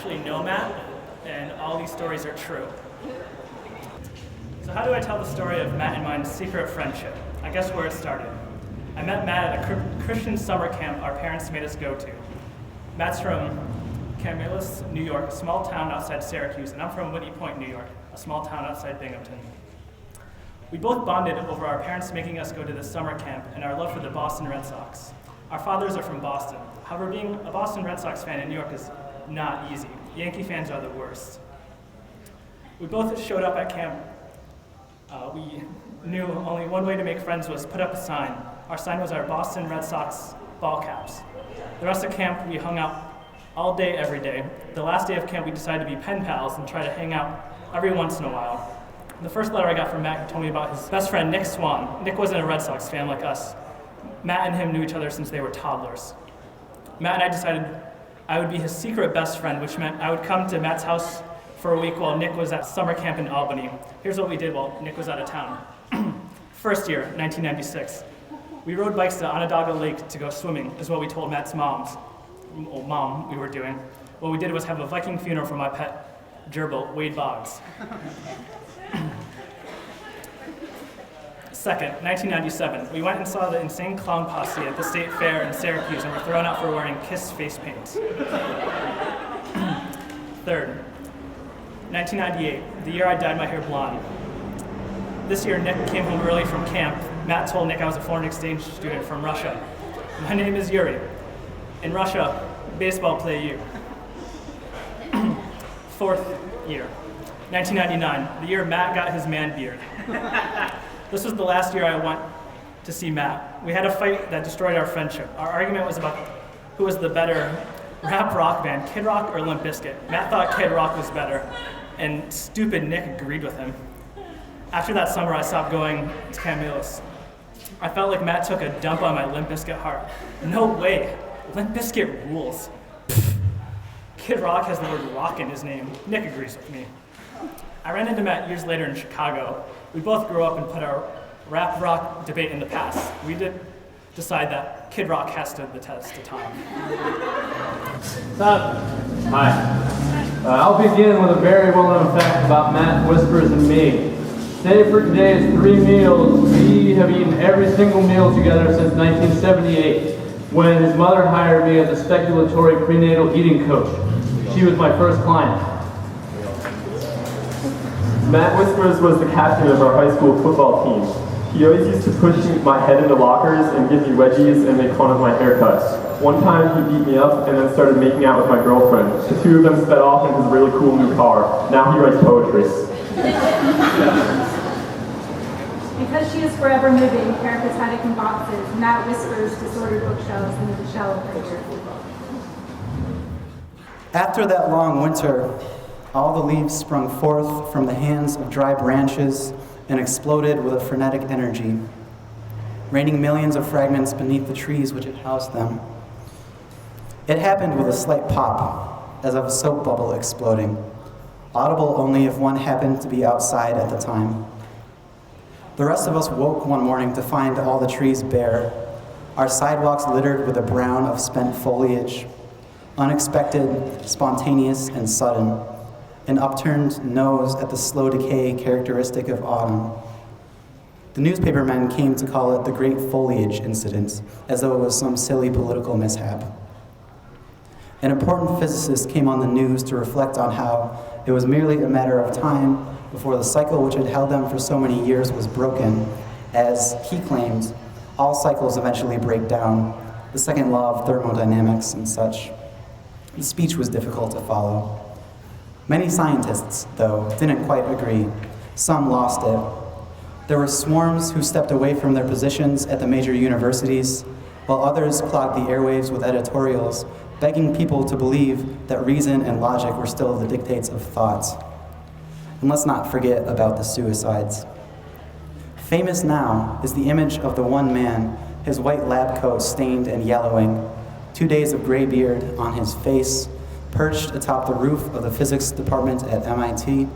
actually know Matt, and all these stories are true. So how do I tell the story of Matt and mine's secret friendship? I guess where it started. I met Matt at a Christian summer camp our parents made us go to. Matt's from Camillus, New York, a small town outside Syracuse, and I'm from Whitney Point, New York, a small town outside Binghamton. We both bonded over our parents making us go to this summer camp and our love for the Boston Red Sox. Our fathers are from Boston. However, being a Boston Red Sox fan in New York is not easy. Yankee fans are the worst. We both showed up at camp. We knew only one way to make friends was put up a sign. Our sign was our Boston Red Sox ball caps. The rest of camp, we hung out all day, every day. The last day of camp, we decided to be pen pals and try to hang out every once in a while. The first letter I got from Matt told me about his best friend, Nick Swan. Nick wasn't a Red Sox fan like us. Matt and him knew each other since they were toddlers. Matt and I decided I would be his secret best friend, which meant I would come to Matt's house for a week while Nick was at summer camp in Albany. Here's what we did while Nick was out of town. First year, 1996. We rode bikes to Onondaga Lake to go swimming, is what we told Matt's mom we were doing. What we did was have a Viking funeral for my pet gerbil, Wade Boggs. Second, 1997, we went and saw the Insane Clown Posse at the State Fair in Syracuse and were thrown out for wearing Kiss face paint. Third, 1998, the year I dyed my hair blonde. This year, Nick came home early from camp. Matt told Nick I was a foreign exchange student from Russia. My name is Yuri. In Russia, baseball play you. Fourth year, 1999, the year Matt got his man beard. This was the last year I went to see Matt. We had a fight that destroyed our friendship. Our argument was about who was the better rap rock band, Kid Rock or Limp Bizkit. Matt thought Kid Rock was better, and stupid Nick agreed with him. After that summer, I stopped going to Camillus. I felt like Matt took a dump on my Limp Bizkit heart. No way, Limp Bizkit rules. Pfft. Kid Rock has the word rock in his name. Nick agrees with me. I ran into Matt years later in Chicago. We both grew up and put our rap rock debate in the past. We did decide that Kid Rock has stood the test of time. Hi. I'll begin with a very well-known fact about Matt, Whispers, and me. Today for today's 3 meals, we have eaten every single meal together since 1978, when his mother hired me as a speculatory prenatal eating coach. She was my first client. Matt Whispers was the captain of our high school football team. He always used to push my head into lockers and give me wedgies and make fun of my haircuts. One time he beat me up and then started making out with my girlfriend. The two of them sped off in his really cool new car. Now he writes poetry. Because she is forever moving, peripatetic in boxes, Matt Whispers disordered bookshelves into the shell of her ear. After that long winter, all the leaves sprung forth from the hands of dry branches and exploded with a frenetic energy, raining millions of fragments beneath the trees which had housed them. It happened with a slight pop, as of a soap bubble exploding, audible only if one happened to be outside at the time. The rest of us woke one morning to find all the trees bare, our sidewalks littered with the brown of spent foliage, unexpected, spontaneous, and sudden, an upturned nose at the slow decay characteristic of autumn. The newspapermen came to call it the Great Foliage Incident, as though it was some silly political mishap. An important physicist came on the news to reflect on how it was merely a matter of time before the cycle which had held them for so many years was broken, as he claimed, all cycles eventually break down, the second law of thermodynamics and such. The speech was difficult to follow. Many scientists, though, didn't quite agree. Some lost it. There were swarms who stepped away from their positions at the major universities, while others clogged the airwaves with editorials, begging people to believe that reason and logic were still the dictates of thought. And let's not forget about the suicides. Famous now is the image of the one man, his white lab coat stained and yellowing, 2 days of gray beard on his face, perched atop the roof of the physics department at MIT.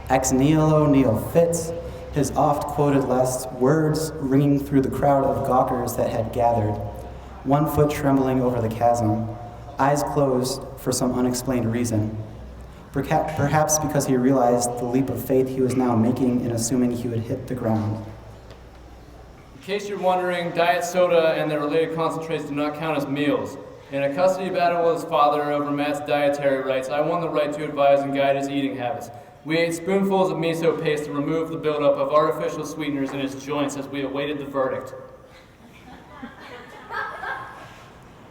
Ex nihilo nihil fit, his oft-quoted last words ringing through the crowd of gawkers that had gathered, 1 foot trembling over the chasm, eyes closed for some unexplained reason. Perhaps because he realized the leap of faith he was now making in assuming he would hit the ground. In case you're wondering, diet soda and their related concentrates do not count as meals. In a custody battle with his father over Matt's dietary rights, I won the right to advise and guide his eating habits. We ate spoonfuls of miso paste to remove the buildup of artificial sweeteners in his joints as we awaited the verdict.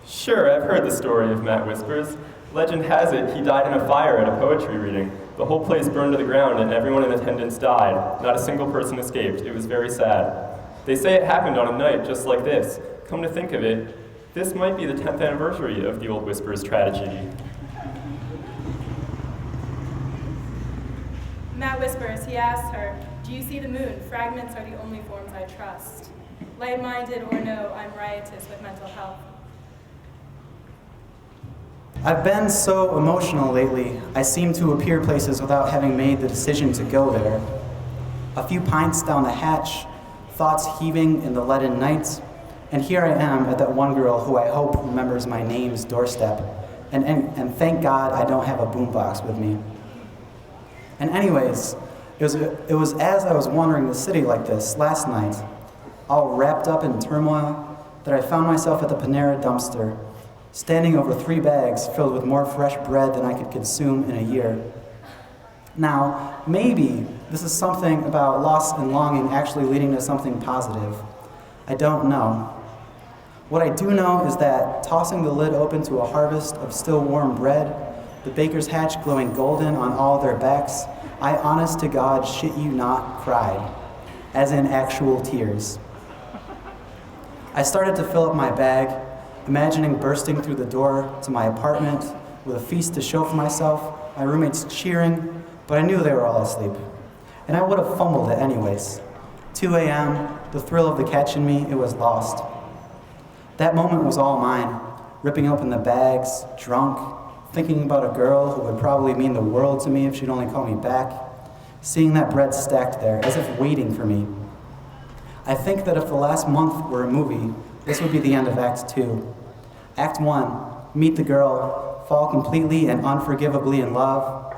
Sure, I've heard the story of Matt Whispers. Legend has it he died in a fire at a poetry reading. The whole place burned to the ground and everyone in attendance died. Not a single person escaped. It was very sad. They say it happened on a night just like this. Come to think of it, this might be the 10th anniversary of the old Whispers tragedy. Matt whispers, he asks her, "Do you see the moon? Fragments are the only forms I trust. Light-minded or no, I'm riotous with mental health." I've been so emotional lately, I seem to appear places without having made the decision to go there. A few pints down the hatch, thoughts heaving in the leaden night, and here I am at that one girl who I hope remembers my name's doorstep, and thank God I don't have a boombox with me. And anyways, it was as I was wandering the city like this last night, all wrapped up in turmoil, that I found myself at the Panera dumpster, standing over 3 bags filled with more fresh bread than I could consume in a year. Now, maybe this is something about loss and longing actually leading to something positive. I don't know. What I do know is that tossing the lid open to a harvest of still warm bread, the baker's hatch glowing golden on all their backs, I honest to God shit you not cried, as in actual tears. I started to fill up my bag, imagining bursting through the door to my apartment with a feast to show for myself, my roommates cheering, but I knew they were all asleep. And I would have fumbled it anyways. 2 a.m., the thrill of the catch in me, it was lost. That moment was all mine, ripping open the bags, drunk, thinking about a girl who would probably mean the world to me if she'd only call me back, seeing that bread stacked there, as if waiting for me. I think that if the last month were a movie, this would be the end of Act 2. Act 1, meet the girl, fall completely and unforgivably in love.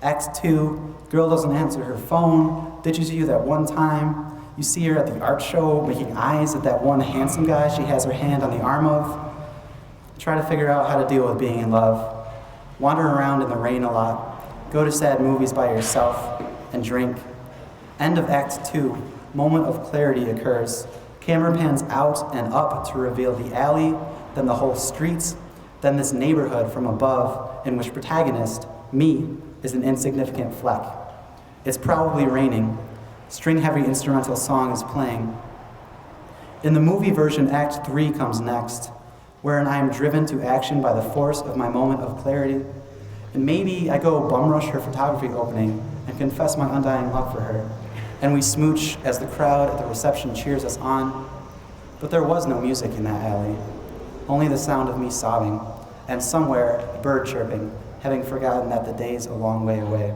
Act 2, girl doesn't answer her phone, ditches you that one time. You see her at the art show, making eyes at that one handsome guy she has her hand on the arm of. Try to figure out how to deal with being in love. Wander around in the rain a lot. Go to sad movies by yourself and drink. End of Act 2, moment of clarity occurs. Camera pans out and up to reveal the alley, then the whole street, then this neighborhood from above in which protagonist, me, is an insignificant fleck. It's probably raining. String-heavy instrumental song is playing. In the movie version, Act 3 comes next, wherein I am driven to action by the force of my moment of clarity. And maybe I go bum rush her photography opening and confess my undying love for her. And we smooch as the crowd at the reception cheers us on. But there was no music in that alley, only the sound of me sobbing, and somewhere a bird chirping, having forgotten that the day's a long way away.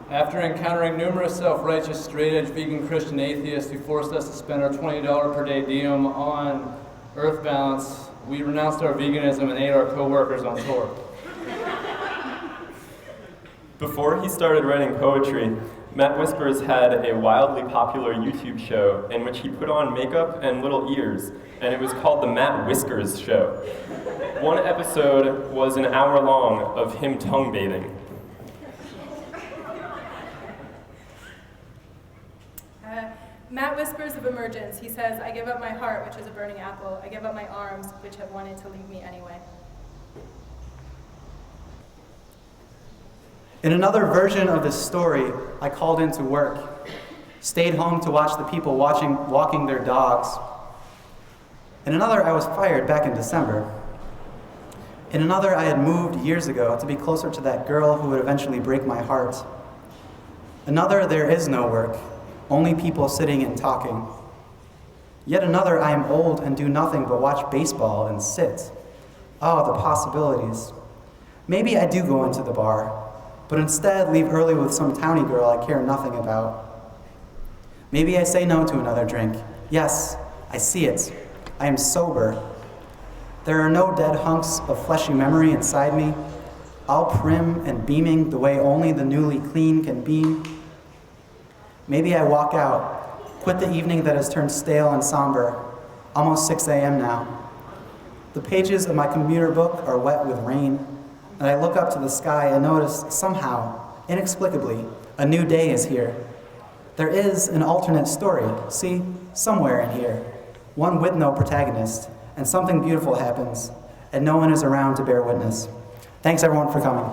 After encountering numerous self-righteous, straight-edge vegan Christian atheists who forced us to spend our $20 per day diem on Earth Balance, we renounced our veganism and ate our co-workers on tour. Before he started writing poetry, Matt Whispers had a wildly popular YouTube show in which he put on makeup and little ears, and it was called The Matt Whiskers Show. One episode was an hour long of him tongue bathing. Matt whispers of emergence. He says, "I give up my heart, which is a burning apple. I give up my arms, which have wanted to leave me anyway." In another version of this story, I called into work, stayed home to watch the people walking their dogs. In another, I was fired back in December. In another, I had moved years ago to be closer to that girl who would eventually break my heart. Another, there is no work, only people sitting and talking. Yet another, I am old and do nothing but watch baseball and sit. Oh, the possibilities. Maybe I do go into the bar, but instead leave early with some towny girl I care nothing about. Maybe I say no to another drink. Yes, I see it. I am sober. There are no dead hunks of fleshy memory inside me, all prim and beaming the way only the newly clean can beam. Maybe I walk out, quit the evening that has turned stale and somber, almost 6 a.m. now. The pages of my commuter book are wet with rain, and I look up to the sky and notice somehow, inexplicably, a new day is here. There is an alternate story, see, somewhere in here, one with no protagonist, and something beautiful happens, and no one is around to bear witness. Thanks everyone for coming.